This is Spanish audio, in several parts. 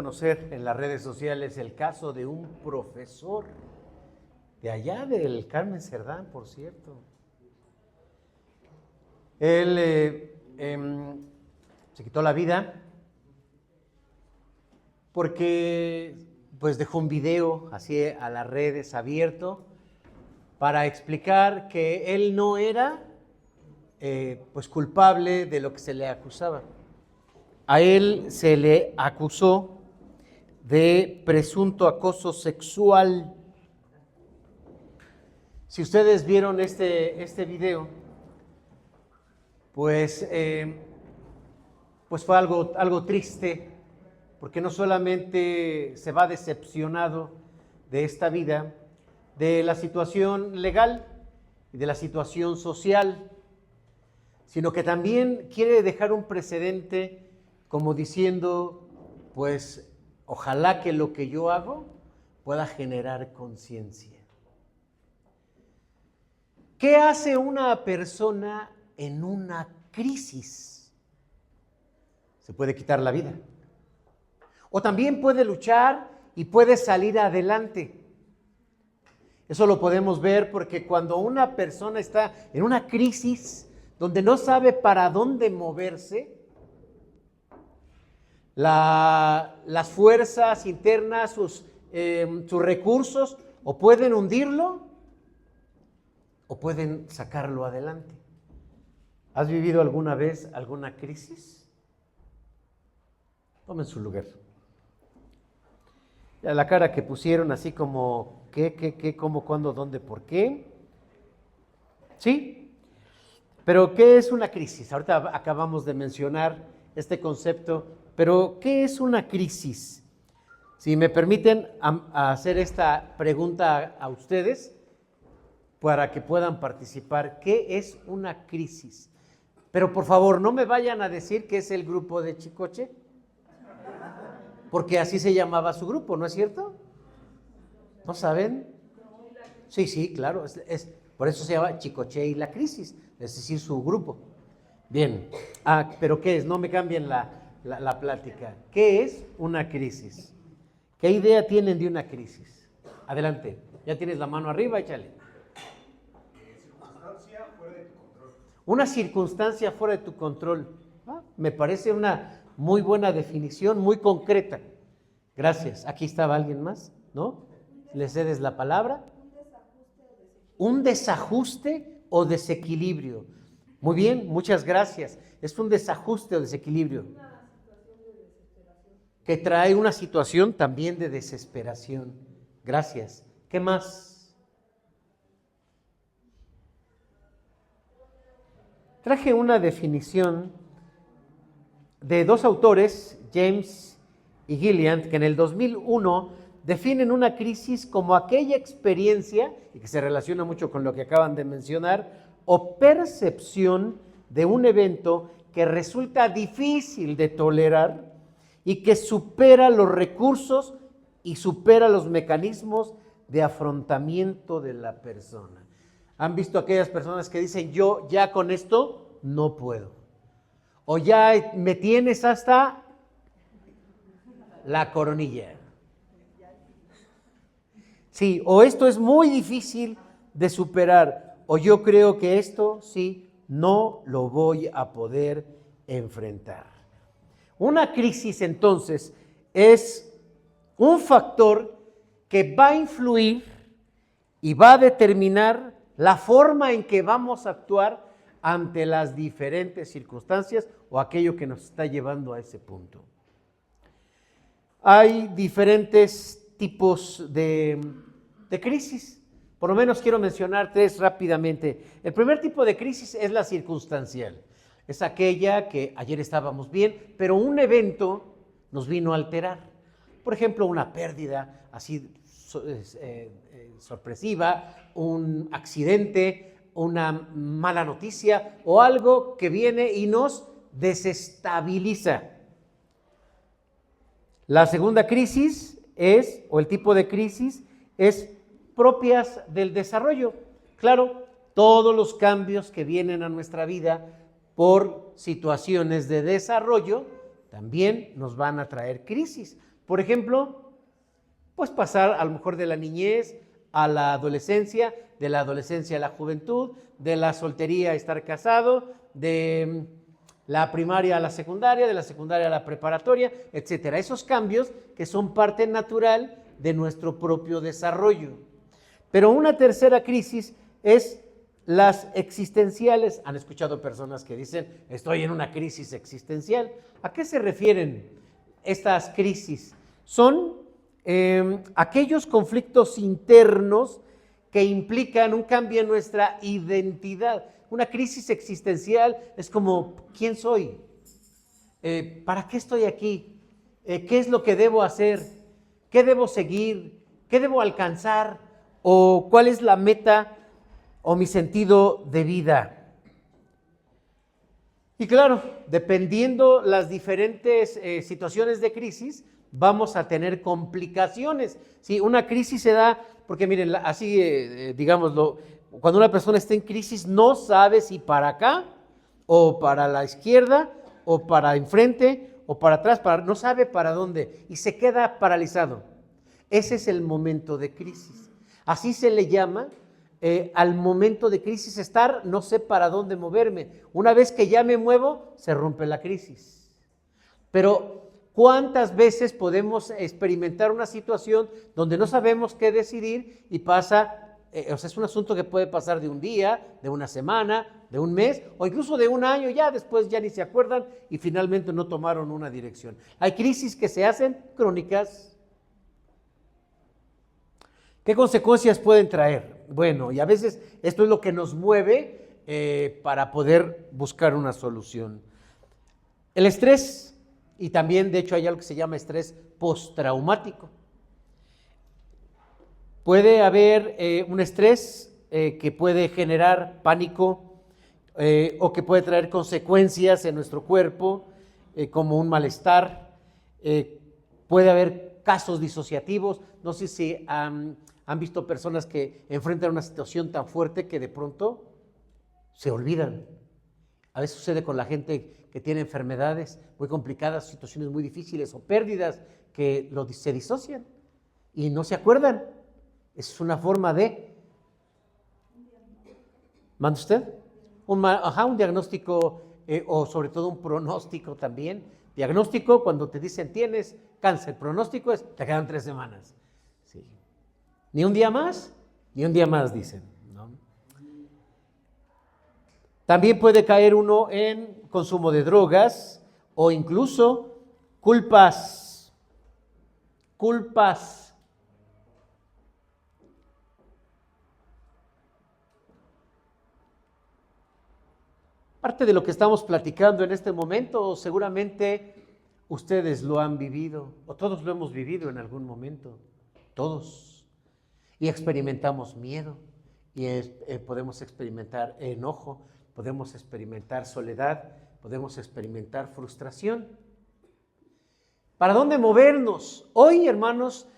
conocer en las redes sociales el caso de un profesor de allá del Carmen Cerdán, por cierto. Él se quitó la vida porque pues dejó un video así a las redes abierto para explicar que él no era pues culpable de lo que se le acusaba. A él se le acusó de presunto acoso sexual. Si ustedes vieron este video, pues fue algo triste, porque no solamente se va decepcionado de esta vida, de la situación legal y de la situación social, sino que también quiere dejar un precedente como diciendo, pues ojalá que lo que yo hago pueda generar conciencia. ¿Qué hace una persona en una crisis? Se puede quitar la vida. O también puede luchar y puede salir adelante. Eso lo podemos ver porque cuando una persona está en una crisis donde no sabe para dónde moverse, las fuerzas internas, sus recursos, o pueden hundirlo o pueden sacarlo adelante. ¿Has vivido alguna vez alguna crisis? Tomen su lugar. Ya la cara que pusieron así como, ¿qué, cómo, cuándo, dónde, por qué? ¿Sí? Pero ¿qué es una crisis? Ahorita acabamos de mencionar este concepto, pero ¿qué es una crisis? Si me permiten hacer esta pregunta a ustedes para que puedan participar, ¿qué es una crisis? Pero por favor, no me vayan a decir que es el grupo de Chicoche, porque así se llamaba su grupo, ¿no es cierto? ¿No saben? Sí, claro, por eso se llama Chicoche y la crisis, es decir, su grupo. Bien, pero ¿qué es? No me cambien la plática. ¿Qué es una crisis? ¿Qué idea tienen de una crisis? Adelante, ya tienes la mano arriba, échale. Circunstancia fuera de tu control. Una circunstancia fuera de tu control. Me parece una muy buena definición, muy concreta. Gracias. Aquí estaba alguien más, ¿no? ¿Le cedes la palabra? Un desajuste o desequilibrio. Muy bien, muchas gracias. Es un desajuste o desequilibrio. Que trae una situación también de desesperación. Gracias. ¿Qué más? Traje una definición de dos autores, James y Gilliland, que en el 2001 definen una crisis como aquella experiencia, y que se relaciona mucho con lo que acaban de mencionar, o percepción de un evento que resulta difícil de tolerar y que supera los recursos y supera los mecanismos de afrontamiento de la persona. ¿Han visto aquellas personas que dicen, yo ya con esto no puedo? O ya me tienes hasta la coronilla. Sí, o esto es muy difícil de superar, o yo creo que esto sí, no lo voy a poder enfrentar. Una crisis entonces es un factor que va a influir y va a determinar la forma en que vamos a actuar ante las diferentes circunstancias o aquello que nos está llevando a ese punto. Hay diferentes tipos de crisis. Por lo menos quiero mencionar tres rápidamente. El primer tipo de crisis es la circunstancial. Es aquella que ayer estábamos bien, pero un evento nos vino a alterar. Por ejemplo, una pérdida así sorpresiva, un accidente, una mala noticia o algo que viene y nos desestabiliza. La segunda crisis es, o el tipo de crisis, es propias del desarrollo. Claro, todos los cambios que vienen a nuestra vida por situaciones de desarrollo también nos van a traer crisis. Por ejemplo, pues pasar a lo mejor de la niñez a la adolescencia, de la adolescencia a la juventud, de la soltería a estar casado, de la primaria a la secundaria, de la secundaria a la preparatoria, etcétera. Esos cambios que son parte natural de nuestro propio desarrollo. Pero una tercera crisis es las existenciales. Han escuchado personas que dicen, estoy en una crisis existencial. ¿A qué se refieren estas crisis? Son aquellos conflictos internos que implican un cambio en nuestra identidad. Una crisis existencial es como, ¿quién soy? ¿Para qué estoy aquí? ¿Qué es lo que debo hacer? ¿Qué debo seguir? ¿Qué debo alcanzar? ¿O cuál es la meta o mi sentido de vida? Y claro, dependiendo las diferentes situaciones de crisis, vamos a tener complicaciones. ¿Sí? Una crisis se da, porque miren, así digámoslo, cuando una persona está en crisis no sabe si para acá, o para la izquierda, o para enfrente, o para atrás, no sabe para dónde, y se queda paralizado. Ese es el momento de crisis. Así se le llama al momento de crisis, estar, no sé para dónde moverme. Una vez que ya me muevo, se rompe la crisis. Pero ¿cuántas veces podemos experimentar una situación donde no sabemos qué decidir y pasa, es un asunto que puede pasar de un día, de una semana, de un mes o incluso de un año, ya después ya ni se acuerdan y finalmente no tomaron una dirección? Hay crisis que se hacen crónicas. ¿Qué consecuencias pueden traer? Bueno, y a veces esto es lo que nos mueve para poder buscar una solución. El estrés, y también de hecho hay algo que se llama estrés postraumático. Puede haber un estrés que puede generar pánico o que puede traer consecuencias en nuestro cuerpo, como un malestar. Puede haber casos disociativos. No sé si han visto personas que enfrentan una situación tan fuerte que de pronto se olvidan. A veces sucede con la gente que tiene enfermedades muy complicadas, situaciones muy difíciles o pérdidas que se disocian y no se acuerdan. Es una forma de... ¿Manda usted? Un diagnóstico o sobre todo un pronóstico también. Diagnóstico cuando te dicen tienes cáncer, pronóstico es te quedan 3 semanas. Sí. Ni un día más, dicen, ¿no? También puede caer uno en consumo de drogas o incluso culpas. Parte de lo que estamos platicando en este momento, seguramente ustedes lo han vivido, o todos lo hemos vivido en algún momento, todos. Y experimentamos miedo, y podemos experimentar enojo, podemos experimentar soledad, podemos experimentar frustración. ¿Para dónde movernos? Hoy, hermanos,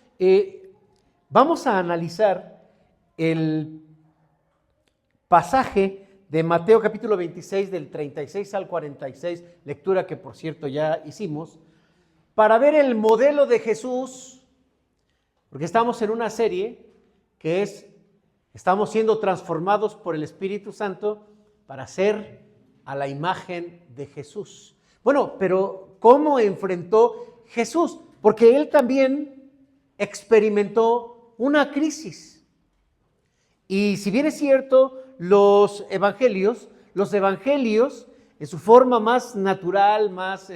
vamos a analizar el pasaje de Mateo capítulo 26, del 36 al 46, lectura que por cierto ya hicimos, para ver el modelo de Jesús, porque estamos en una serie que estamos siendo transformados por el Espíritu Santo para ser a la imagen de Jesús. Bueno, pero ¿cómo enfrentó Jesús? Porque él también experimentó una crisis. Y si bien es cierto, los evangelios en su forma más natural, más,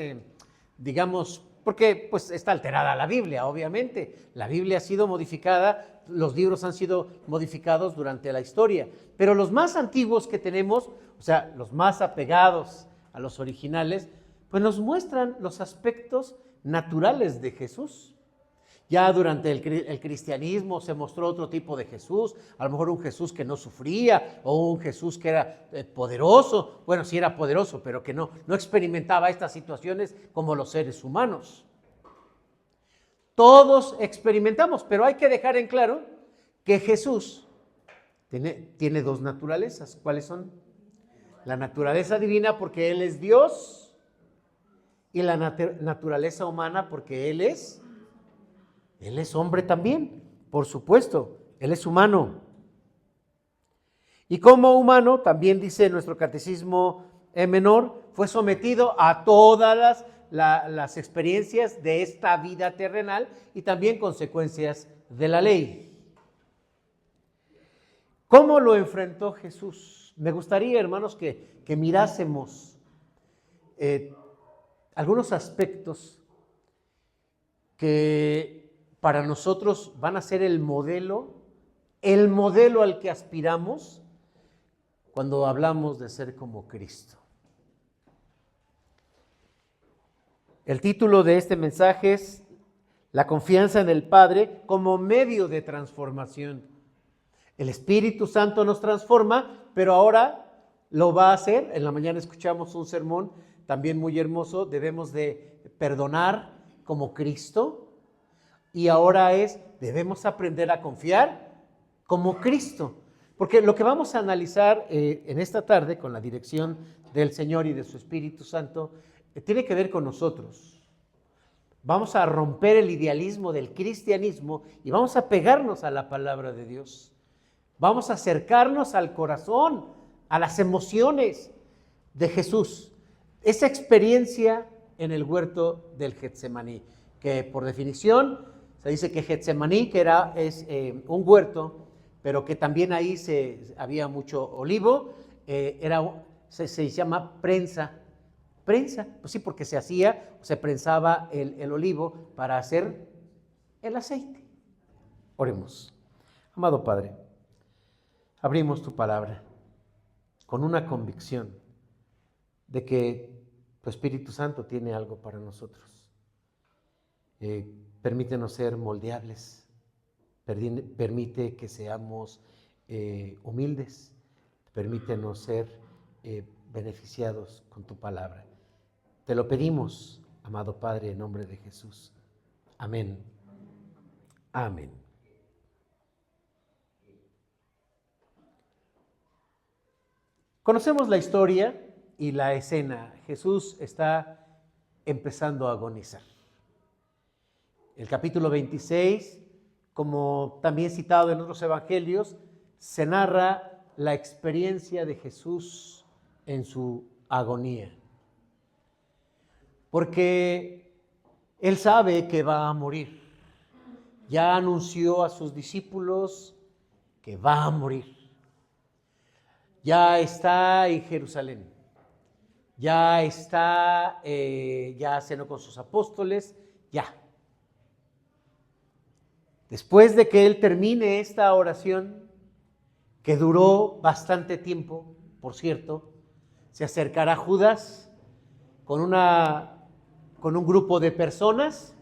digamos, porque pues está alterada la Biblia, obviamente. La Biblia ha sido modificada, los libros han sido modificados durante la historia. Pero los más antiguos que tenemos, o sea, los más apegados a los originales, pues nos muestran los aspectos naturales de Jesús. Ya durante el cristianismo se mostró otro tipo de Jesús, a lo mejor un Jesús que no sufría o un Jesús que era poderoso, bueno, sí era poderoso, pero que no experimentaba estas situaciones como los seres humanos. Todos experimentamos, pero hay que dejar en claro que Jesús tiene 2 naturalezas. ¿Cuáles son? La naturaleza divina porque Él es Dios y la naturaleza humana porque Él es Él es hombre también, por supuesto, Él es humano. Y como humano, también dice nuestro catecismo menor, fue sometido a todas las experiencias de esta vida terrenal y también consecuencias de la ley. ¿Cómo lo enfrentó Jesús? Me gustaría, hermanos, que mirásemos algunos aspectos que para nosotros van a ser el modelo al que aspiramos cuando hablamos de ser como Cristo. El título de este mensaje es La confianza en el Padre como medio de transformación. El Espíritu Santo nos transforma, pero ahora lo va a hacer. En la mañana escuchamos un sermón también muy hermoso, debemos de perdonar como Cristo, y ahora debemos aprender a confiar como Cristo. Porque lo que vamos a analizar en esta tarde con la dirección del Señor y de su Espíritu Santo tiene que ver con nosotros. Vamos a romper el idealismo del cristianismo y vamos a pegarnos a la palabra de Dios. Vamos a acercarnos al corazón, a las emociones de Jesús. Esa experiencia en el huerto del Getsemaní, que por definición se dice que Getsemaní es un huerto, pero que también ahí había mucho olivo, se llama prensa. Prensa, pues sí, porque se prensaba el olivo para hacer el aceite. Oremos. Amado Padre, abrimos tu palabra con una convicción de que tu Espíritu Santo tiene algo para nosotros. Permítenos ser moldeables, permite que seamos humildes, permítenos ser beneficiados con tu palabra. Te lo pedimos, amado Padre, en nombre de Jesús. Amén. Amén. Conocemos la historia y la escena. Jesús está empezando a agonizar. El capítulo 26, como también citado en otros evangelios, se narra la experiencia de Jesús en su agonía. Porque Él sabe que va a morir. Ya anunció a sus discípulos que va a morir. Ya está en Jerusalén. Ya cenó con sus apóstoles, ya. Después de que Él termine esta oración, que duró bastante tiempo, por cierto, se acercará Judas con un grupo de personas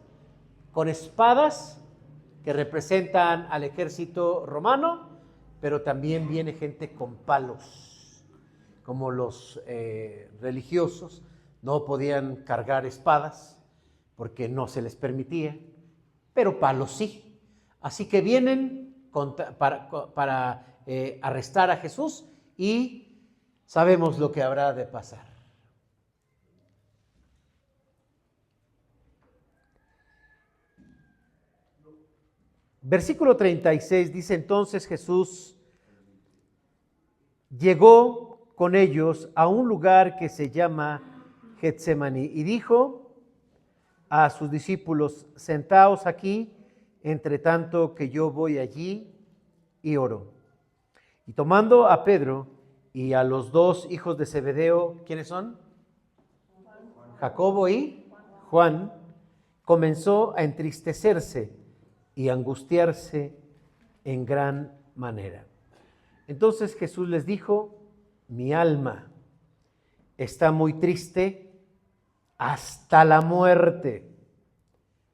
con espadas que representan al ejército romano, pero también viene gente con palos, como los religiosos no podían cargar espadas porque no se les permitía, pero palos sí. Así que vienen para arrestar a Jesús y sabemos lo que habrá de pasar. Versículo 36 dice: entonces Jesús llegó con ellos a un lugar que se llama Getsemaní y dijo a sus discípulos: sentaos aquí, entre tanto que yo voy allí y oro. Y tomando a Pedro y a los dos hijos de Zebedeo, ¿quiénes son? Jacobo y Juan, comenzó a entristecerse y angustiarse en gran manera. Entonces Jesús les dijo: mi alma está muy triste hasta la muerte.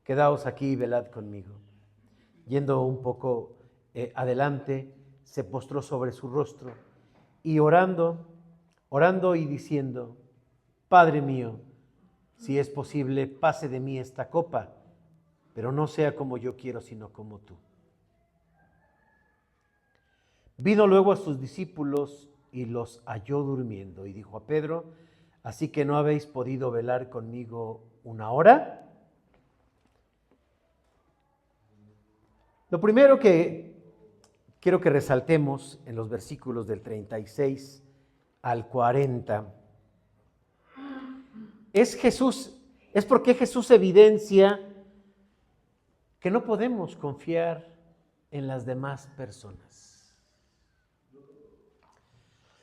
Quedaos aquí y velad conmigo. Yendo un poco adelante, se postró sobre su rostro y orando y diciendo: Padre mío, si es posible, pase de mí esta copa, pero no sea como yo quiero, sino como tú. Vino luego a sus discípulos y los halló durmiendo y dijo a Pedro: ¿así que no habéis podido velar conmigo una hora? Lo primero que quiero que resaltemos en los versículos del 36 al 40 es porque Jesús evidencia que no podemos confiar en las demás personas.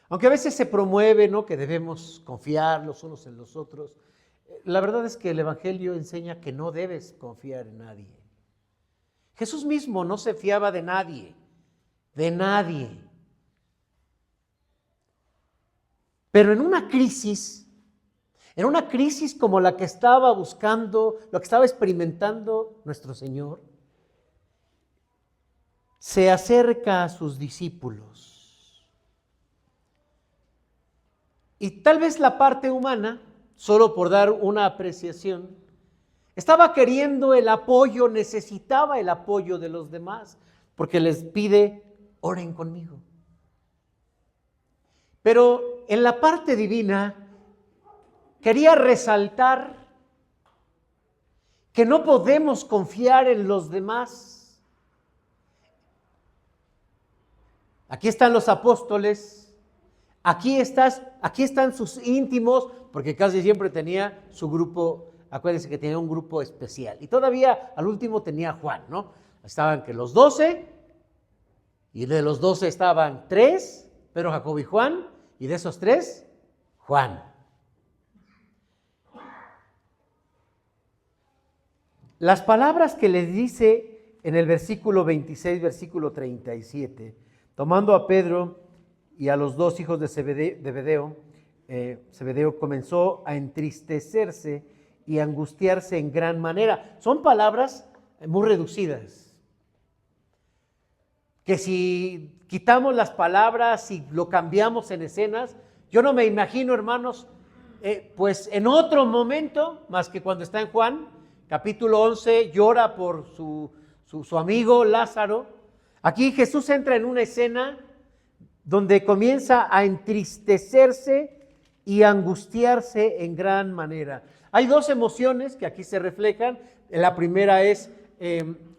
Aunque a veces se promueve, ¿no?, que debemos confiar los unos en los otros, la verdad es que el Evangelio enseña que no debes confiar en nadie. Jesús mismo no se fiaba de nadie, de nadie. Pero en una crisis como la que estaba buscando, lo que estaba experimentando nuestro Señor, se acerca a sus discípulos. Y tal vez la parte humana, solo por dar una apreciación, estaba queriendo el apoyo, necesitaba el apoyo de los demás, porque les pide, oren conmigo. Pero en la parte divina, quería resaltar que no podemos confiar en los demás. Aquí están los apóstoles, aquí están sus íntimos, porque casi siempre tenía su grupo, acuérdense que tenía un grupo especial. Y todavía al último tenía Juan, ¿no? Estaban que los 12, y de los 12 estaban 3, Pedro, Jacobo y Juan, y de esos 3, Juan. Las palabras que les dice en el versículo 26, versículo 37, tomando a Pedro y a los 2 hijos de Zebedeo, Zebedeo comenzó a entristecerse y angustiarse en gran manera. Son palabras muy reducidas, que si quitamos las palabras y lo cambiamos en escenas, yo no me imagino, hermanos, pues en otro momento, más que cuando está en Juan, capítulo 11, llora por su amigo Lázaro. Aquí Jesús entra en una escena donde comienza a entristecerse y angustiarse en gran manera. Hay 2 emociones que aquí se reflejan. La primera es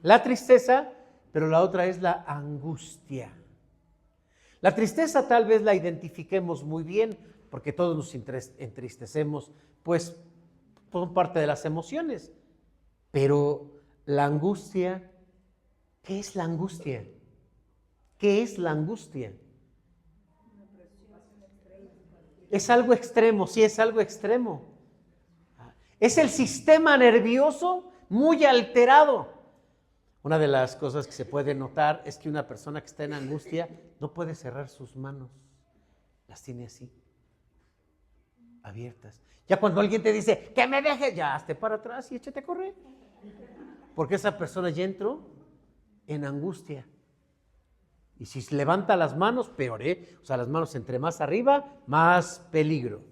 la tristeza, pero la otra es la angustia. La tristeza tal vez la identifiquemos muy bien, porque todos nos entristecemos, pues son parte de las emociones. Pero la angustia, ¿qué es la angustia? ¿Qué es la angustia? Es algo extremo, sí, es algo extremo. Es el sistema nervioso muy alterado. Una de las cosas que se puede notar es que una persona que está en angustia no puede cerrar sus manos. Las tiene así, abiertas. Ya cuando alguien te dice, que me dejes, ya hazte para atrás y échate a correr. Porque esa persona ya entró en angustia. Y si levanta las manos, peor, O sea, las manos entre más arriba, más peligro.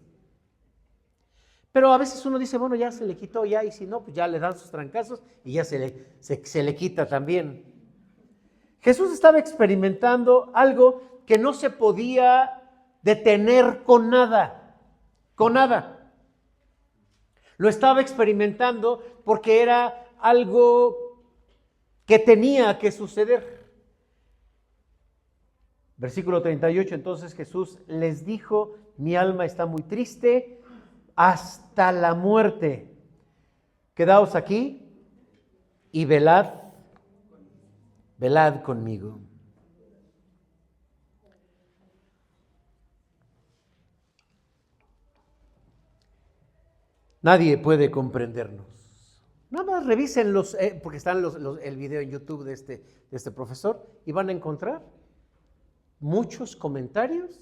Pero a veces uno dice, bueno, ya se le quitó, ya, y si no, pues ya le dan sus trancazos y ya se le quita también. Jesús estaba experimentando algo que no se podía detener con nada, con nada. Lo estaba experimentando porque era algo que tenía que suceder. Versículo 38, entonces Jesús les dijo, mi alma está muy triste hasta la muerte. Quedaos aquí y velad conmigo. Nadie puede comprendernos. Nada más revisen porque están el video en YouTube de este profesor y van a encontrar muchos comentarios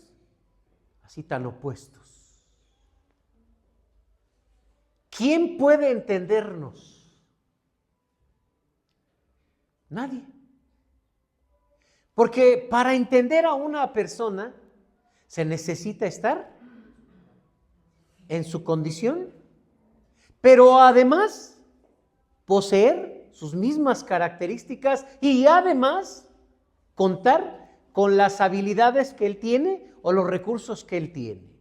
así tan opuestos. ¿Quién puede entendernos? Nadie. Porque para entender a una persona se necesita estar en su condición, pero además poseer sus mismas características y además contar con las habilidades que él tiene o los recursos que él tiene.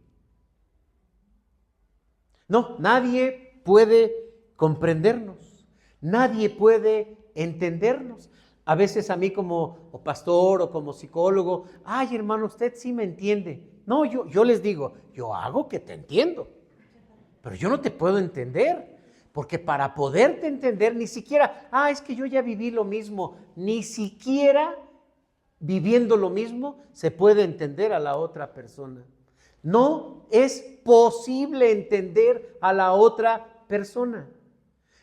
No, nadie puede comprendernos, nadie puede entendernos. A veces a mí como o pastor o como psicólogo, ay hermano, usted sí me entiende. No, yo les digo, yo hago que te entiendo, pero yo no te puedo entender, porque para poderte entender ni siquiera, es que yo ya viví lo mismo, ni siquiera viviendo lo mismo se puede entender a la otra persona. No es posible entender a la otra persona.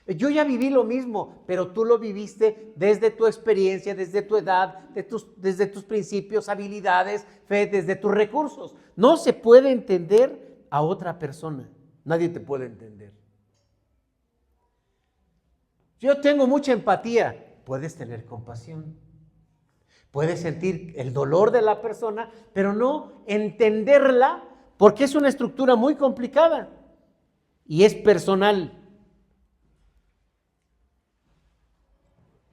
Yo ya viví lo mismo, pero tú lo viviste desde tu experiencia, desde tu edad, desde tus principios, habilidades, fe, desde tus recursos. No se puede entender a otra persona. Nadie te puede entender. Yo tengo mucha empatía. Puedes tener compasión. Puedes sentir el dolor de la persona, pero no entenderla porque es una estructura muy complicada y es personal.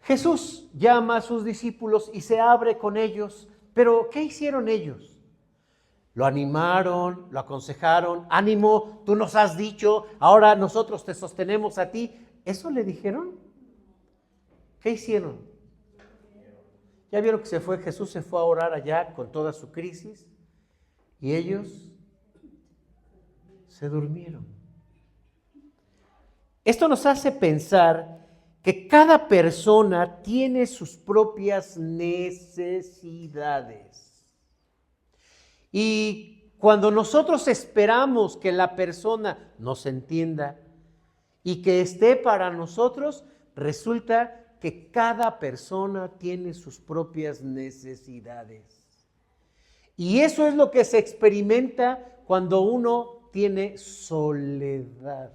Jesús llama a sus discípulos y se abre con ellos, pero ¿qué hicieron ellos? Lo animaron, lo aconsejaron, ánimo, tú nos has dicho, ahora nosotros te sostenemos a ti. ¿Eso le dijeron? ¿Qué hicieron? Ya vieron que Jesús se fue a orar allá con toda su crisis y ellos se durmieron. Esto nos hace pensar que cada persona tiene sus propias necesidades. Y cuando nosotros esperamos que la persona nos entienda y que esté para nosotros, resulta que cada persona tiene sus propias necesidades. Y eso es lo que se experimenta cuando uno tiene soledad.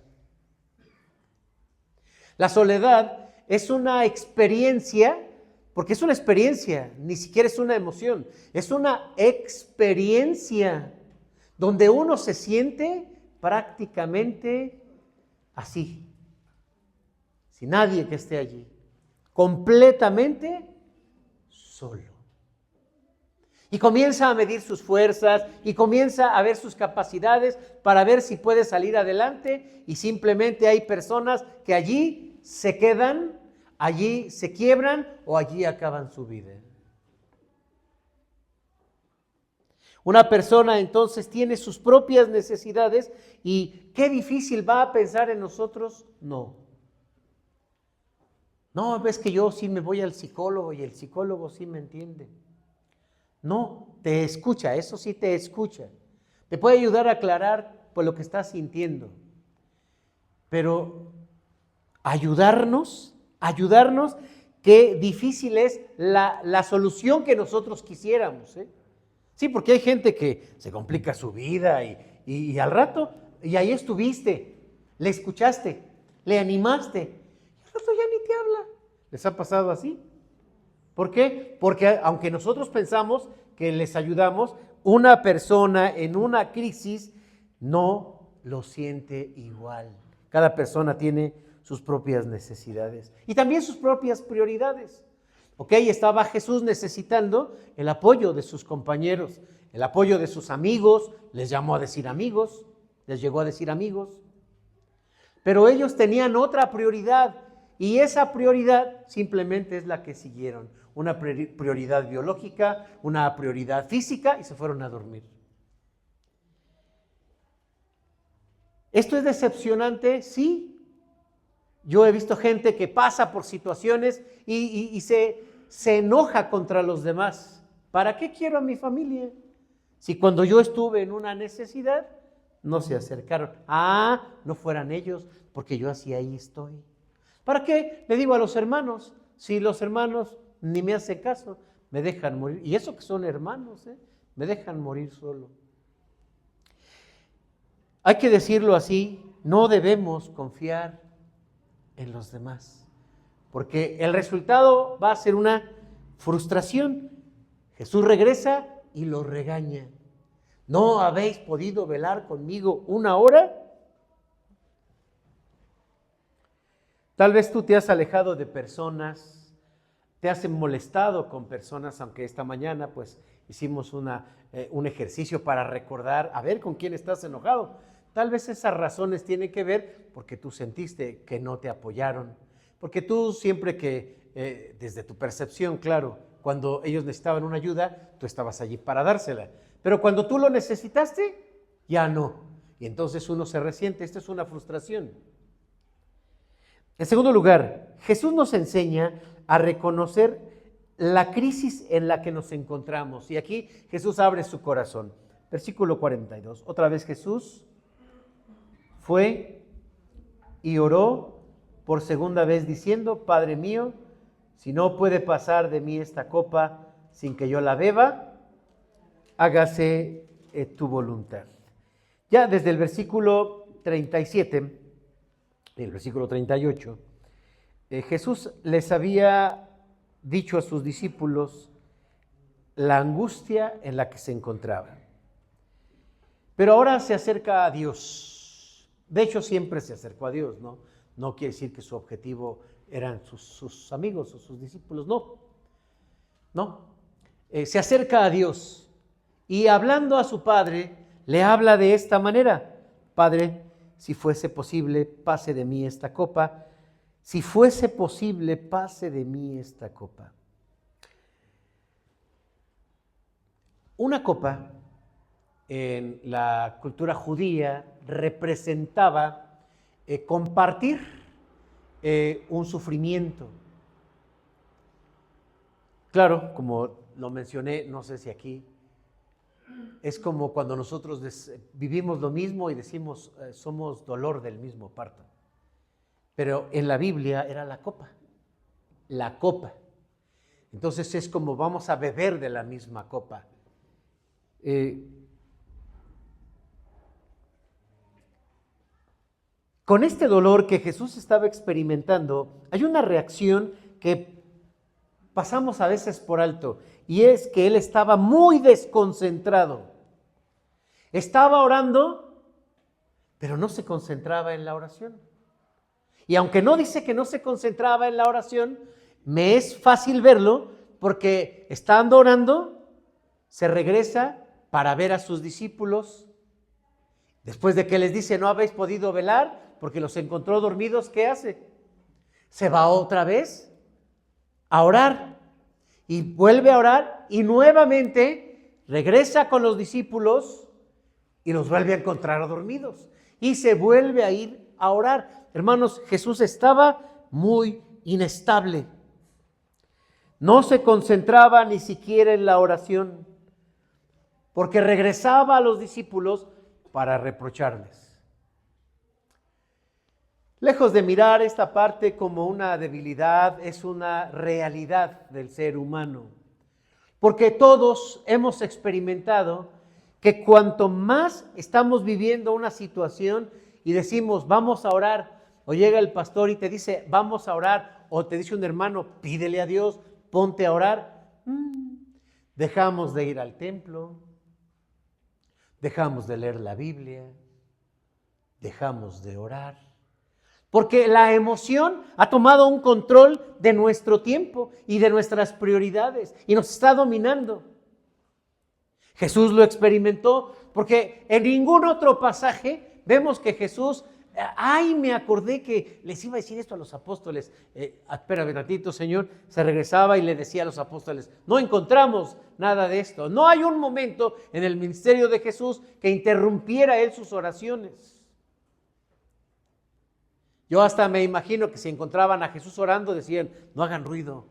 La soledad es una experiencia, porque es una experiencia, ni siquiera es una emoción, es una experiencia donde uno se siente prácticamente así, sin nadie que esté allí, completamente solo. Y comienza a medir sus fuerzas y comienza a ver sus capacidades para ver si puede salir adelante, y simplemente hay personas que allí se quedan, allí se quiebran o allí acaban su vida. Una persona entonces tiene sus propias necesidades y qué difícil va a pensar en nosotros. No, ves que yo sí me voy al psicólogo y el psicólogo sí me entiende. No, te escucha, eso sí te escucha. Te puede ayudar a aclarar pues lo que estás sintiendo. Pero ayudarnos, qué difícil es la solución que nosotros quisiéramos, ¿eh? Sí, porque hay gente que se complica su vida y al rato, y ahí estuviste, le escuchaste, le animaste, y al rato ya ni te habla. ¿Les ha pasado así? ¿Por qué? Porque aunque nosotros pensamos que les ayudamos, una persona en una crisis no lo siente igual. Cada persona tiene sus propias necesidades y también sus propias prioridades. Ok, estaba Jesús necesitando el apoyo de sus compañeros, el apoyo de sus amigos, les llegó a decir amigos, pero ellos tenían otra prioridad y esa prioridad simplemente es la que siguieron, una prioridad biológica, una prioridad física, y se fueron a dormir. ¿Esto es decepcionante? Sí. Yo he visto gente que pasa por situaciones y se enoja contra los demás. ¿Para qué quiero a mi familia? Si cuando yo estuve en una necesidad, no se acercaron. No fueran ellos, porque yo así ahí estoy. ¿Para qué le digo a los hermanos? Si los hermanos ni me hacen caso, me dejan morir. Y eso que son hermanos, me dejan morir solo. Hay que decirlo así, no debemos confiar en los demás, porque el resultado va a ser una frustración. Jesús regresa y los regaña. ¿No habéis podido velar conmigo 1 hora? Tal vez tú te has alejado de personas, te has molestado con personas, aunque esta mañana pues hicimos un ejercicio para recordar, a ver con quién estás enojado. Tal vez esas razones tienen que ver porque tú sentiste que no te apoyaron, porque tú siempre que desde tu percepción, claro, cuando ellos necesitaban una ayuda, tú estabas allí para dársela. Pero cuando tú lo necesitaste, ya no. Y entonces uno se resiente. Esto es una frustración. En segundo lugar, Jesús nos enseña a reconocer la crisis en la que nos encontramos. Y aquí Jesús abre su corazón. Versículo 42. Otra vez Jesús fue y oró por segunda vez diciendo: Padre mío, si no puede pasar de mí esta copa sin que yo la beba, hágase tu voluntad. Ya desde el versículo 37, el versículo 38, Jesús les había dicho a sus discípulos la angustia en la que se encontraban. Pero ahora se acerca a Dios. De hecho, siempre se acercó a Dios, ¿no? No quiere decir que su objetivo eran sus amigos o sus discípulos, no. Se acerca a Dios y hablando a su Padre, le habla de esta manera: Padre, si fuese posible, pase de mí esta copa. Si fuese posible, pase de mí esta copa. Una copa en la cultura judía representaba compartir un sufrimiento. Claro, como lo mencioné, no sé si aquí, es como cuando nosotros vivimos lo mismo y decimos somos dolor del mismo parto. Pero en la Biblia era la copa. Entonces es como vamos a beber de la misma copa. Con este dolor que Jesús estaba experimentando, hay una reacción que pasamos a veces por alto, y es que él estaba muy desconcentrado. Estaba orando, pero no se concentraba en la oración. Y aunque no dice que no se concentraba en la oración, me es fácil verlo porque estando orando, se regresa para ver a sus discípulos. Después de que les dice: no habéis podido velar porque los encontró dormidos, ¿qué hace? Se va otra vez a orar y vuelve a orar y nuevamente regresa con los discípulos y los vuelve a encontrar dormidos y se vuelve a ir a orar. Hermanos, Jesús estaba muy inestable. No se concentraba ni siquiera en la oración, porque regresaba a los discípulos para reprocharles. Lejos de mirar esta parte como una debilidad, es una realidad del ser humano. Porque todos hemos experimentado que cuanto más estamos viviendo una situación y decimos vamos a orar, o llega el pastor y te dice vamos a orar, o te dice un hermano pídele a Dios, ponte a orar, dejamos de ir al templo, dejamos de leer la Biblia, dejamos de orar, porque la emoción ha tomado un control de nuestro tiempo y de nuestras prioridades y nos está dominando. Jesús lo experimentó porque en ningún otro pasaje vemos que Jesús, me acordé que les iba a decir esto a los apóstoles, espérame un ratito, Señor, se regresaba y le decía a los apóstoles, no encontramos nada de esto. No hay un momento en el ministerio de Jesús que interrumpiera él sus oraciones. Yo hasta me imagino que si encontraban a Jesús orando decían, no hagan ruido,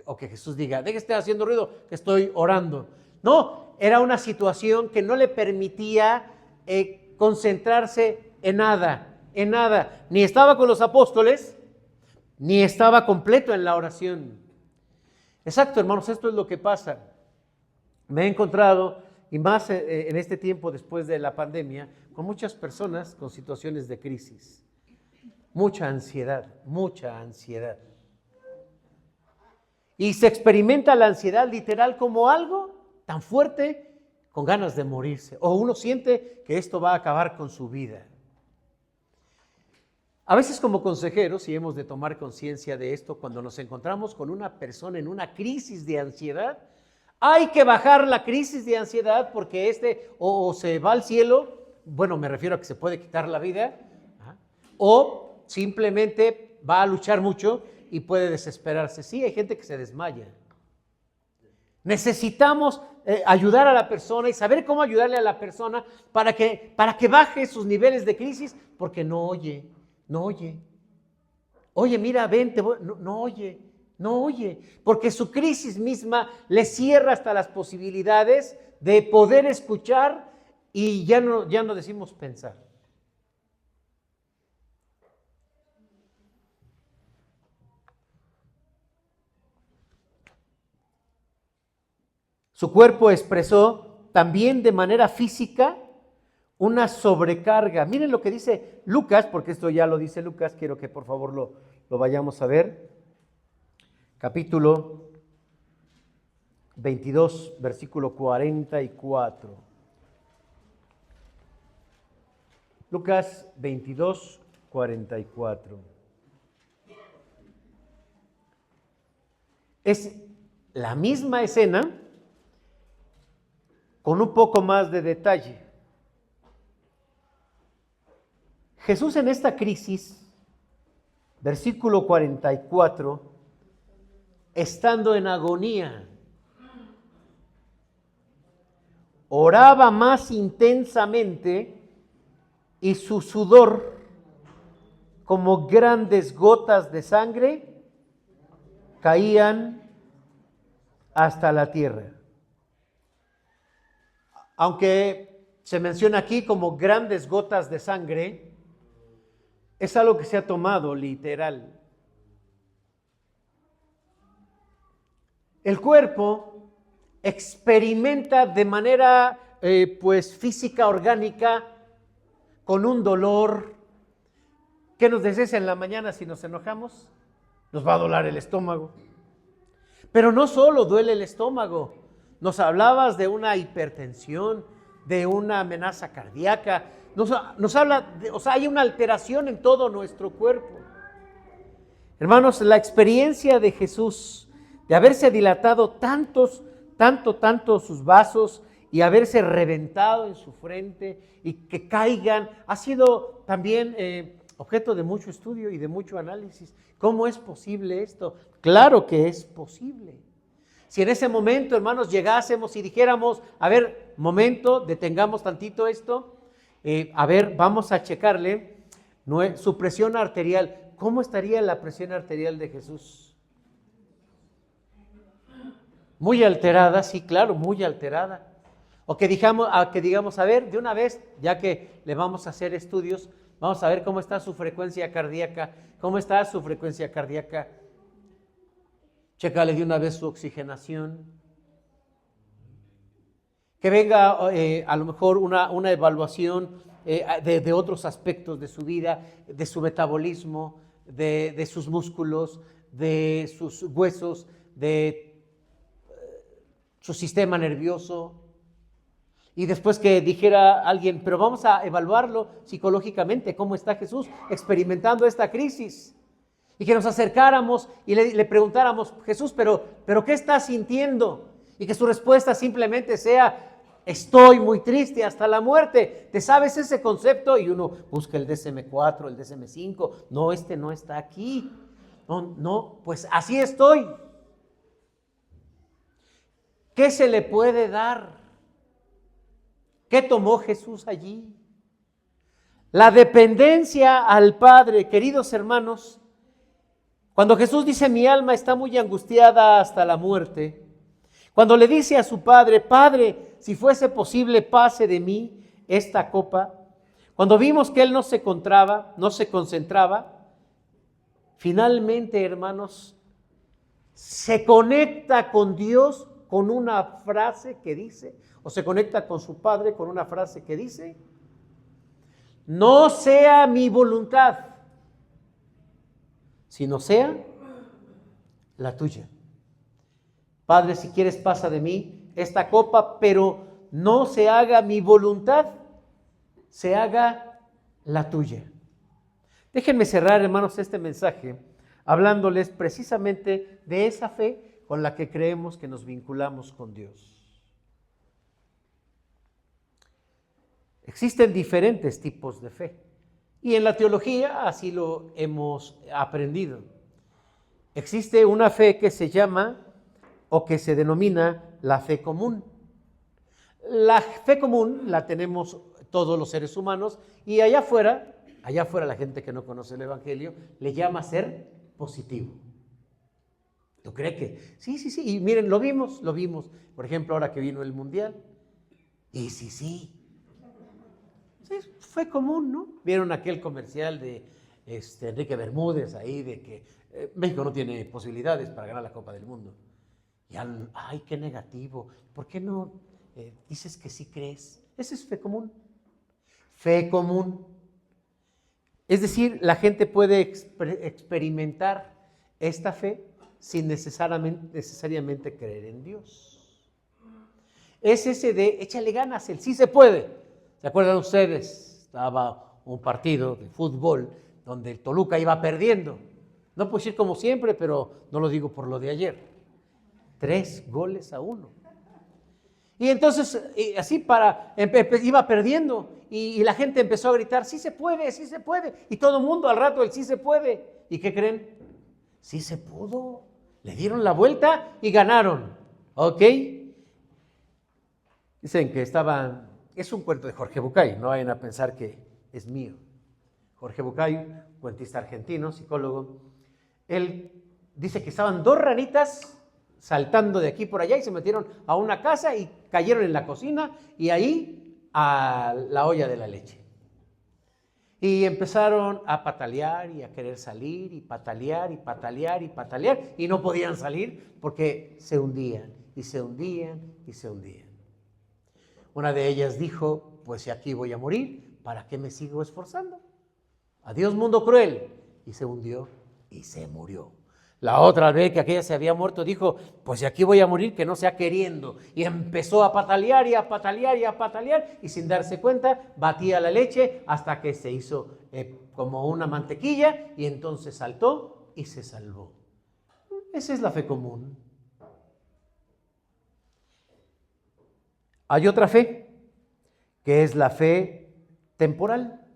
o que Jesús diga, deje de estar haciendo ruido, que estoy orando. No, era una situación que no le permitía concentrarse en nada. Ni estaba con los apóstoles, ni estaba completo en la oración. Exacto, hermanos, esto es lo que pasa. Me he encontrado, y más en este tiempo después de la pandemia, con muchas personas con situaciones de crisis. Mucha ansiedad. Y se experimenta la ansiedad literal como algo tan fuerte, con ganas de morirse. O uno siente que esto va a acabar con su vida. A veces como consejeros, y hemos de tomar conciencia de esto, cuando nos encontramos con una persona en una crisis de ansiedad, hay que bajar la crisis de ansiedad porque o se va al cielo, bueno, me refiero a que se puede quitar la vida, o simplemente va a luchar mucho y puede desesperarse. Sí, hay gente que se desmaya. Necesitamos ayudar a la persona y saber cómo ayudarle a la persona para que baje sus niveles de crisis, porque no oye. Oye, mira, ven, no oye, porque su crisis misma le cierra hasta las posibilidades de poder escuchar y ya no decimos pensar. Su cuerpo expresó también de manera física una sobrecarga. Miren lo que dice Lucas, porque esto ya lo dice Lucas, quiero que por favor lo vayamos a ver. Capítulo 22, versículo 44. Lucas 22, 44. Es la misma escena con un poco más de detalle. Jesús en esta crisis, versículo 44, estando en agonía, oraba más intensamente y su sudor, como grandes gotas de sangre, caían hasta la tierra. Aunque se menciona aquí como grandes gotas de sangre, es algo que se ha tomado literal. El cuerpo experimenta de manera física, orgánica, con un dolor. ¿Qué nos decís en la mañana si nos enojamos? Nos va a doler el estómago. Pero no solo duele el estómago. Nos hablabas de una hipertensión, de una amenaza cardíaca. Nos habla, hay una alteración en todo nuestro cuerpo. Hermanos, la experiencia de Jesús, de haberse dilatado tanto sus vasos y haberse reventado en su frente y que caigan, ha sido también objeto de mucho estudio y de mucho análisis. ¿Cómo es posible esto? Claro que es posible. Si en ese momento, hermanos, llegásemos y dijéramos, a ver, momento, detengamos tantito esto, a ver, vamos a checarle su presión arterial. ¿Cómo estaría la presión arterial de Jesús? Muy alterada, sí, claro, muy alterada. O que digamos, a ver, de una vez, ya que le vamos a hacer estudios, vamos a ver cómo está su frecuencia cardíaca. Chécale de una vez su oxigenación. Que venga a lo mejor una evaluación de otros aspectos de su vida, de su metabolismo, de sus músculos, de sus huesos, de su sistema nervioso. Y después que dijera alguien, pero vamos a evaluarlo psicológicamente, ¿cómo está Jesús experimentando esta crisis? Y que nos acercáramos y le preguntáramos, Jesús, pero ¿qué estás sintiendo? Y que su respuesta simplemente sea, estoy muy triste hasta la muerte. ¿Te sabes ese concepto? Y uno busca el DSM-4, el DSM-5. No, este no está aquí. No, pues así estoy. ¿Qué se le puede dar? ¿Qué tomó Jesús allí? La dependencia al Padre, queridos hermanos. Cuando Jesús dice, mi alma está muy angustiada hasta la muerte, cuando le dice a su Padre, Padre, si fuese posible, pase de mí esta copa, cuando vimos que Él no se concentraba, finalmente, hermanos, se conecta con Dios con una frase que dice, o se conecta con su Padre con una frase que dice, no sea mi voluntad, sino sea la tuya. Padre, si quieres, pasa de mí esta copa, pero no se haga mi voluntad, se haga la tuya. Déjenme cerrar, hermanos, este mensaje hablándoles precisamente de esa fe con la que creemos que nos vinculamos con Dios. Existen diferentes tipos de fe y en la teología así lo hemos aprendido. existe una fe que se llama o que se denomina la fe común. La fe común la tenemos todos los seres humanos y allá afuera la gente que no conoce el Evangelio le llama ser positivo. ¿Tú crees que? Sí, y miren, lo vimos. Por ejemplo, ahora que vino el Mundial. Y sí, fue común, ¿no? Vieron aquel comercial de Enrique Bermúdez ahí de que México no tiene posibilidades para ganar la Copa del Mundo. Y ay, qué negativo. ¿Por qué no dices que sí crees? Esa es fe común. Fe común. Es decir, la gente puede experimentar esta fe sin necesariamente creer en Dios. Es ese de échale ganas, el sí se puede. ¿Se acuerdan ustedes? Estaba un partido de fútbol donde el Toluca iba perdiendo. No puedo decir como siempre, pero no lo digo por lo de ayer. 3-1. Y entonces, así iba perdiendo y la gente empezó a gritar, sí se puede. Y todo el mundo al rato, el sí se puede. ¿Y qué creen? Sí se pudo. Le dieron la vuelta y ganaron. ¿Ok? Dicen que es un cuento de Jorge Bucay, no vayan a pensar que es mío. Jorge Bucay, cuentista argentino, psicólogo, él dice que estaban 2 ranitas saltando de aquí por allá y se metieron a una casa y cayeron en la cocina y ahí a la olla de la leche. Y empezaron a patalear y a querer salir y patalear y no podían salir porque se hundían. Una de ellas dijo, pues si aquí voy a morir, ¿para qué me sigo esforzando? Adiós mundo cruel. Y se hundió y se murió. La otra vez que aquella se había muerto dijo, pues si aquí voy a morir, que no sea queriendo. Y empezó a patalear y sin darse cuenta batía la leche hasta que se hizo como una mantequilla y entonces saltó y se salvó. Esa es la fe común. Hay otra fe, que es la fe temporal.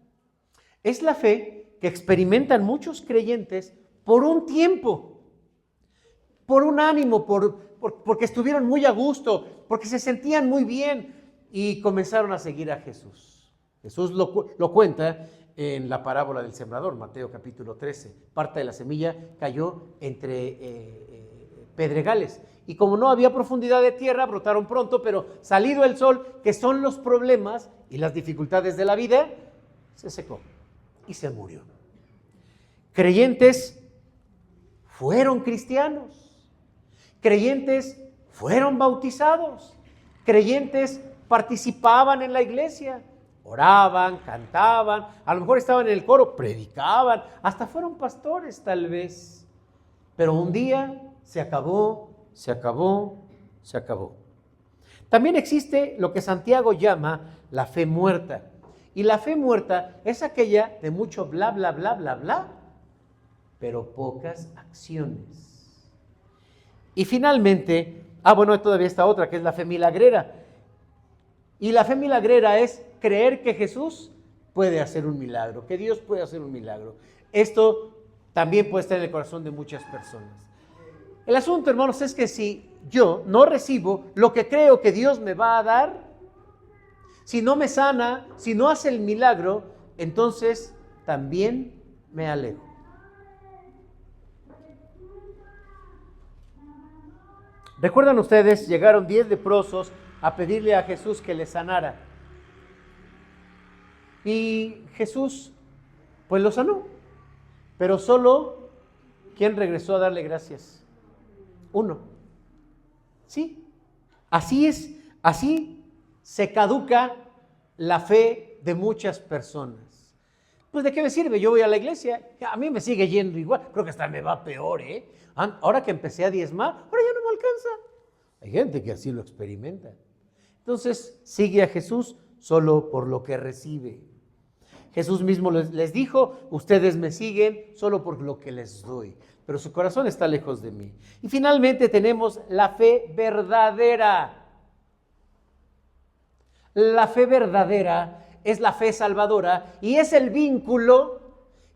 Es la fe que experimentan muchos creyentes por un tiempo, por un ánimo, porque estuvieron muy a gusto, porque se sentían muy bien y comenzaron a seguir a Jesús. Jesús lo cuenta en la parábola del sembrador, Mateo capítulo 13. Parte de la semilla cayó entre pedregales y como no había profundidad de tierra, brotaron pronto, pero salido el sol, que son los problemas y las dificultades de la vida, se secó y se murió. Creyentes fueron cristianos, creyentes fueron bautizados, creyentes participaban en la iglesia, oraban, cantaban, a lo mejor estaban en el coro, predicaban, hasta fueron pastores tal vez, pero un día se acabó. También existe lo que Santiago llama la fe muerta, y la fe muerta es aquella de mucho bla, bla, bla, bla, bla, pero pocas acciones. Y finalmente, todavía está otra, que es la fe milagrera. Y la fe milagrera es creer que Jesús puede hacer un milagro, que Dios puede hacer un milagro. Esto también puede estar en el corazón de muchas personas. El asunto, hermanos, es que si yo no recibo lo que creo que Dios me va a dar, si no me sana, si no hace el milagro, entonces también me alejo. ¿Recuerdan ustedes? Llegaron 10 leprosos a pedirle a Jesús que les sanara. Y Jesús, pues los sanó. Pero solo, ¿quién regresó a darle gracias? 1. Sí, así es, así se caduca la fe de muchas personas. Pues ¿de qué me sirve? Yo voy a la iglesia, a mí me sigue yendo igual, creo que hasta me va peor, Ahora que empecé a diezmar, ahora ya no me alcanza. Hay gente que así lo experimenta. Entonces sigue a Jesús solo por lo que recibe. Jesús mismo les dijo, ustedes me siguen solo por lo que les doy, pero su corazón está lejos de mí. Y finalmente tenemos la fe verdadera. La fe verdadera es la fe salvadora y es el vínculo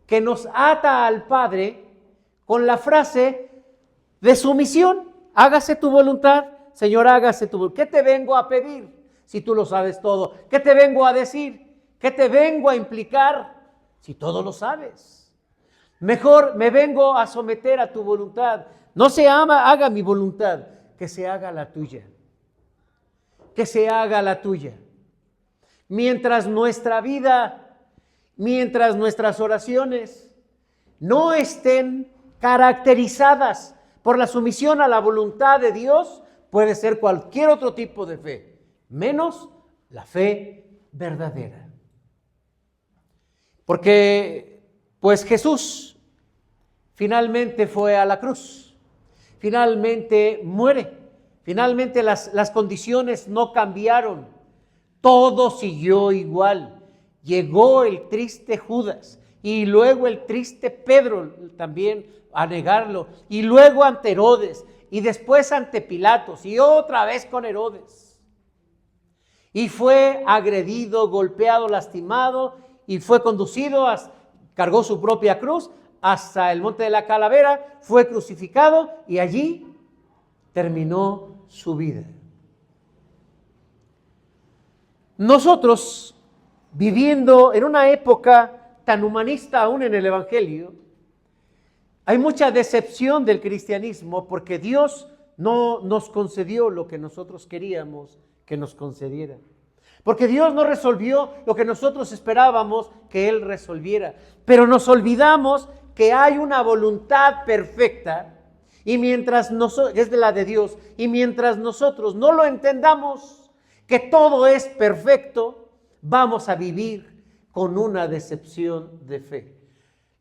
que nos ata al Padre con la frase, de sumisión. Hágase tu voluntad, Señor, hágase tu voluntad. ¿Qué te vengo a pedir si tú lo sabes todo? ¿Qué te vengo a decir? ¿Qué te vengo a implicar si todo lo sabes? Mejor me vengo a someter a tu voluntad. No se haga mi voluntad, que se haga la tuya. Que se haga la tuya. Mientras nuestra vida, mientras nuestras oraciones no estén caracterizadas por la sumisión a la voluntad de Dios, puede ser cualquier otro tipo de fe, menos la fe verdadera. Porque, pues Jesús finalmente fue a la cruz, finalmente muere, finalmente las condiciones no cambiaron, todo siguió igual. Llegó el triste Judas y luego el triste Pedro también a negarlo, y luego ante Herodes, y después ante Pilatos, y otra vez con Herodes. Y fue agredido, golpeado, lastimado, y fue conducido, cargó su propia cruz hasta el monte de la Calavera, fue crucificado y allí terminó su vida. Nosotros, viviendo en una época tan humanista aún en el Evangelio, hay mucha decepción del cristianismo porque Dios no nos concedió lo que nosotros queríamos que nos concediera. Porque Dios no resolvió lo que nosotros esperábamos que Él resolviera. Pero nos olvidamos que hay una voluntad perfecta y mientras es de la de Dios, y mientras nosotros no lo entendamos, que todo es perfecto, vamos a vivir con una decepción de fe.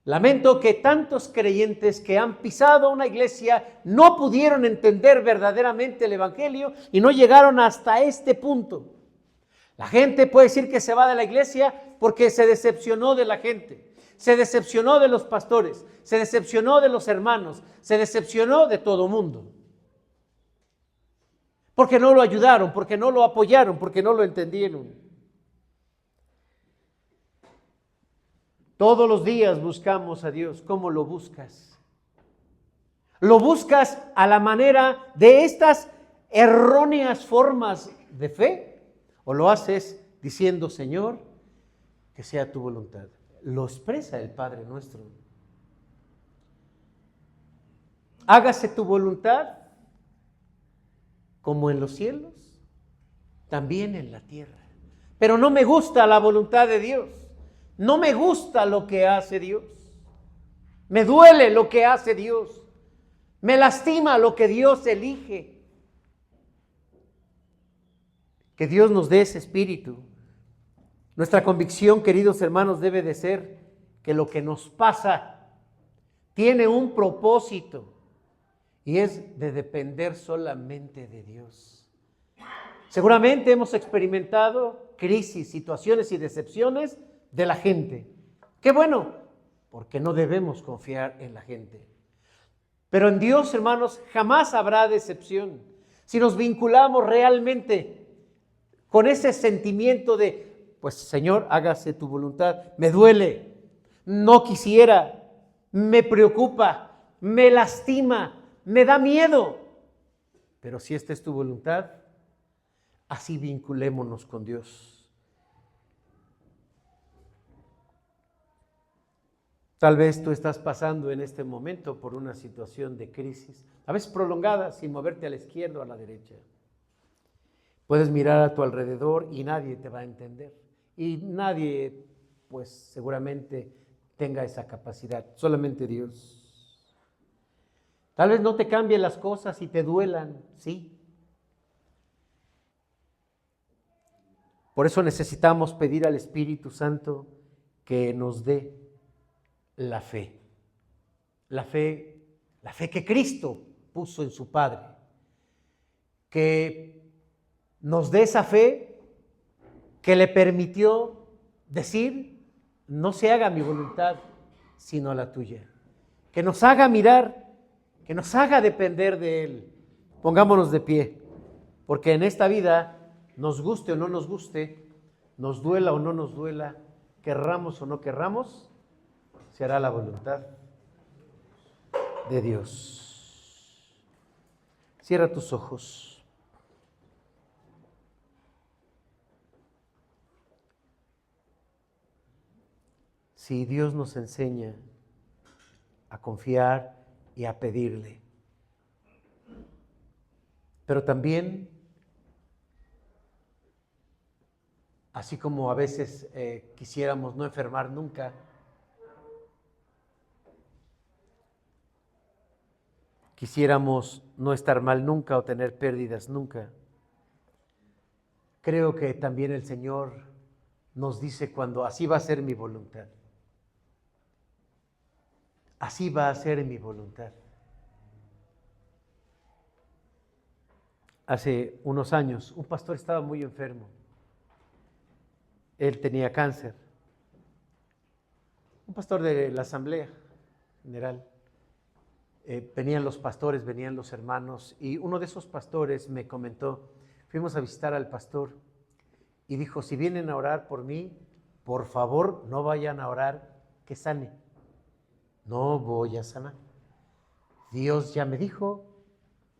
Lamento que tantos creyentes que han pisado una iglesia no pudieron entender verdaderamente el Evangelio y no llegaron hasta este punto. La gente puede decir que se va de la iglesia porque se decepcionó de la gente, se decepcionó de los pastores, se decepcionó de los hermanos, se decepcionó de todo mundo. Porque no lo ayudaron, porque no lo apoyaron, porque no lo entendieron. Todos los días buscamos a Dios. ¿Cómo lo buscas? ¿Lo buscas a la manera de estas erróneas formas de fe? ¿O lo haces diciendo, Señor, que sea tu voluntad? Lo expresa el Padre nuestro. Hágase tu voluntad como en los cielos, también en la tierra. Pero no me gusta la voluntad de Dios. No me gusta lo que hace Dios. Me duele lo que hace Dios. Me lastima lo que Dios elige. Que Dios nos dé ese espíritu. Nuestra convicción, queridos hermanos, debe de ser que lo que nos pasa tiene un propósito y es de depender solamente de Dios. Seguramente hemos experimentado crisis, situaciones y decepciones de la gente. Qué bueno, porque no debemos confiar en la gente. Pero en Dios, hermanos, jamás habrá decepción. Si nos vinculamos realmente con ese sentimiento de, pues Señor, hágase tu voluntad. Me duele, no quisiera, me preocupa, me lastima, me da miedo. Pero si esta es tu voluntad, así vinculémonos con Dios. Tal vez tú estás pasando en este momento por una situación de crisis, a veces prolongada, sin moverte a la izquierda o a la derecha. Puedes mirar a tu alrededor y nadie te va a entender. Y nadie, pues seguramente tenga esa capacidad, solamente Dios. Tal vez no te cambien las cosas y te duelan, sí. Por eso necesitamos pedir al Espíritu Santo que nos dé la fe que Cristo puso en su Padre, que nos dé esa fe que le permitió decir, no se haga mi voluntad, sino la tuya, que nos haga mirar, que nos haga depender de Él. Pongámonos de pie, porque en esta vida, nos guste o no nos guste, nos duela o no nos duela, querramos o no querramos, se hará la voluntad de Dios. Cierra tus ojos. Si Dios nos enseña a confiar y a pedirle, pero también, así como a veces quisiéramos no enfermar nunca, quisiéramos no estar mal nunca o tener pérdidas nunca, creo que también el Señor nos dice cuando así va a ser mi voluntad. Así va a ser mi voluntad. Hace unos años, un pastor estaba muy enfermo. Él tenía cáncer. Un pastor de la Asamblea General. Venían los pastores, venían los hermanos, y uno de esos pastores me comentó, fuimos a visitar al pastor, y dijo, si vienen a orar por mí, por favor, no vayan a orar que sane. No voy a sanar. Dios ya me dijo,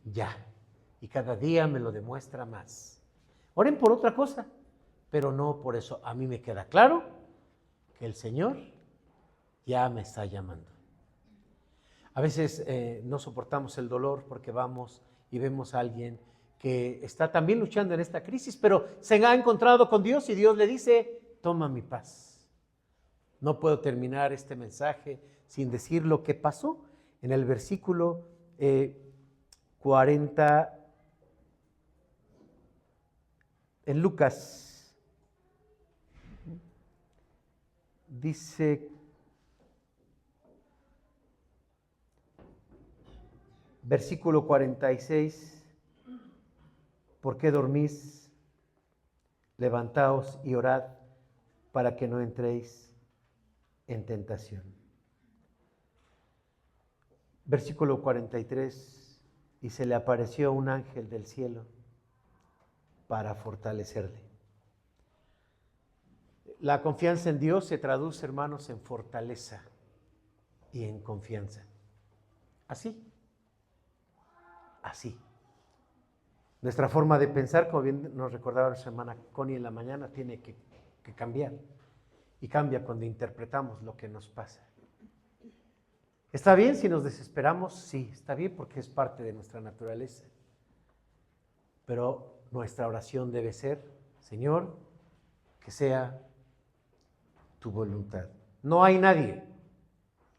ya. Y cada día me lo demuestra más. Oren por otra cosa, pero no por eso. A mí me queda claro que el Señor ya me está llamando. A veces no soportamos el dolor porque vamos y vemos a alguien que está también luchando en esta crisis, pero se ha encontrado con Dios y Dios le dice, toma mi paz. No puedo terminar este mensaje sin decir lo que pasó en el versículo 40 en Lucas. Dice, versículo 46, ¿por qué dormís? Levantaos y orad para que no entréis en tentación. Versículo 43, y se le apareció un ángel del cielo para fortalecerle. La confianza en Dios se traduce, hermanos, en fortaleza y en confianza. Así. Nuestra forma de pensar, como bien nos recordaba nuestra hermana Connie en la mañana, tiene que cambiar. Y cambia cuando interpretamos lo que nos pasa. ¿Está bien si nos desesperamos? Sí, está bien porque es parte de nuestra naturaleza. Pero nuestra oración debe ser, Señor, que sea tu voluntad. No hay nadie.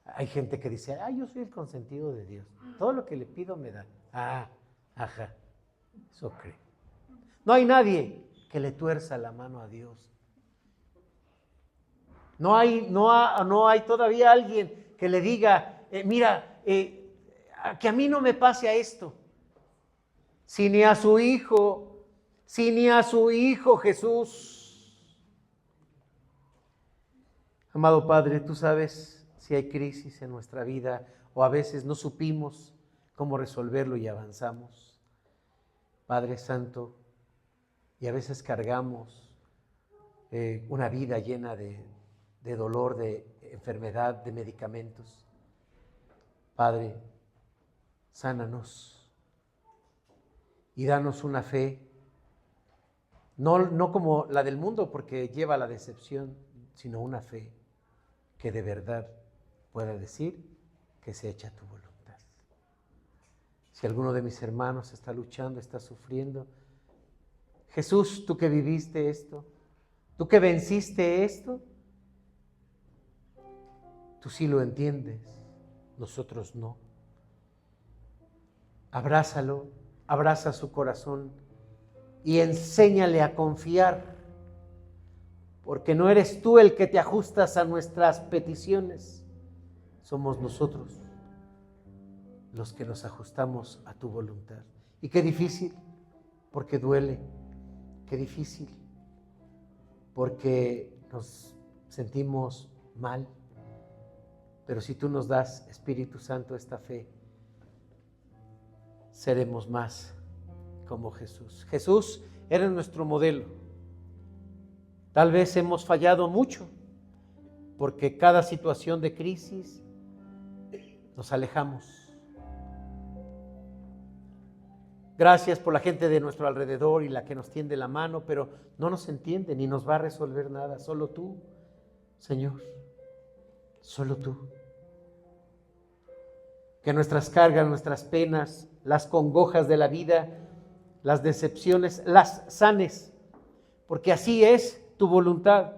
Hay gente que dice, yo soy el consentido de Dios. Todo lo que le pido me da. Ajá, eso cree. No hay nadie que le tuerza la mano a Dios. No hay todavía alguien que le diga, mira, que a mí no me pase a esto. Si ni a su hijo Jesús. Amado Padre, tú sabes si hay crisis en nuestra vida o a veces no supimos cómo resolverlo y avanzamos. Padre Santo, y a veces cargamos una vida llena de dolor, de enfermedad, de medicamentos. Padre, sánanos y danos una fe, no como la del mundo porque lleva a la decepción, sino una fe que de verdad pueda decir que se echa tu voluntad. Si alguno de mis hermanos está luchando, está sufriendo, Jesús, tú que viviste esto, tú que venciste esto, tú sí lo entiendes, nosotros no. Abrázalo, abraza su corazón y enséñale a confiar, porque no eres tú el que te ajustas a nuestras peticiones, somos nosotros los que nos ajustamos a tu voluntad. Y qué difícil, porque duele, qué difícil, porque nos sentimos mal, pero si tú nos das, Espíritu Santo, esta fe, seremos más como Jesús. Jesús era nuestro modelo. Tal vez hemos fallado mucho, porque cada situación de crisis nos alejamos. Gracias por la gente de nuestro alrededor y la que nos tiende la mano, pero no nos entiende ni nos va a resolver nada. Solo tú, Señor, solo tú. Que nuestras cargas, nuestras penas, las congojas de la vida, las decepciones, las sanes, porque así es tu voluntad.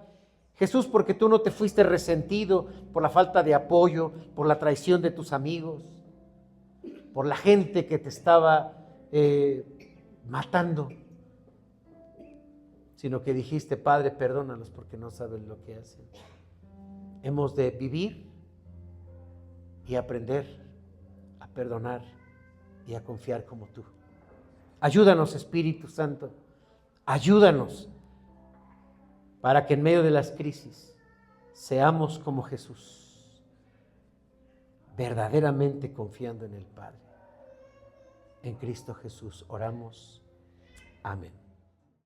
Jesús, porque tú no te fuiste resentido por la falta de apoyo, por la traición de tus amigos, por la gente que te estaba matando, sino que dijiste, Padre, perdónalos porque no saben lo que hacen. Hemos de vivir y aprender a perdonar y a confiar como tú. Ayúdanos, Espíritu Santo, ayúdanos para que en medio de las crisis seamos como Jesús, verdaderamente confiando en el Padre. En Cristo Jesús oramos. Amén.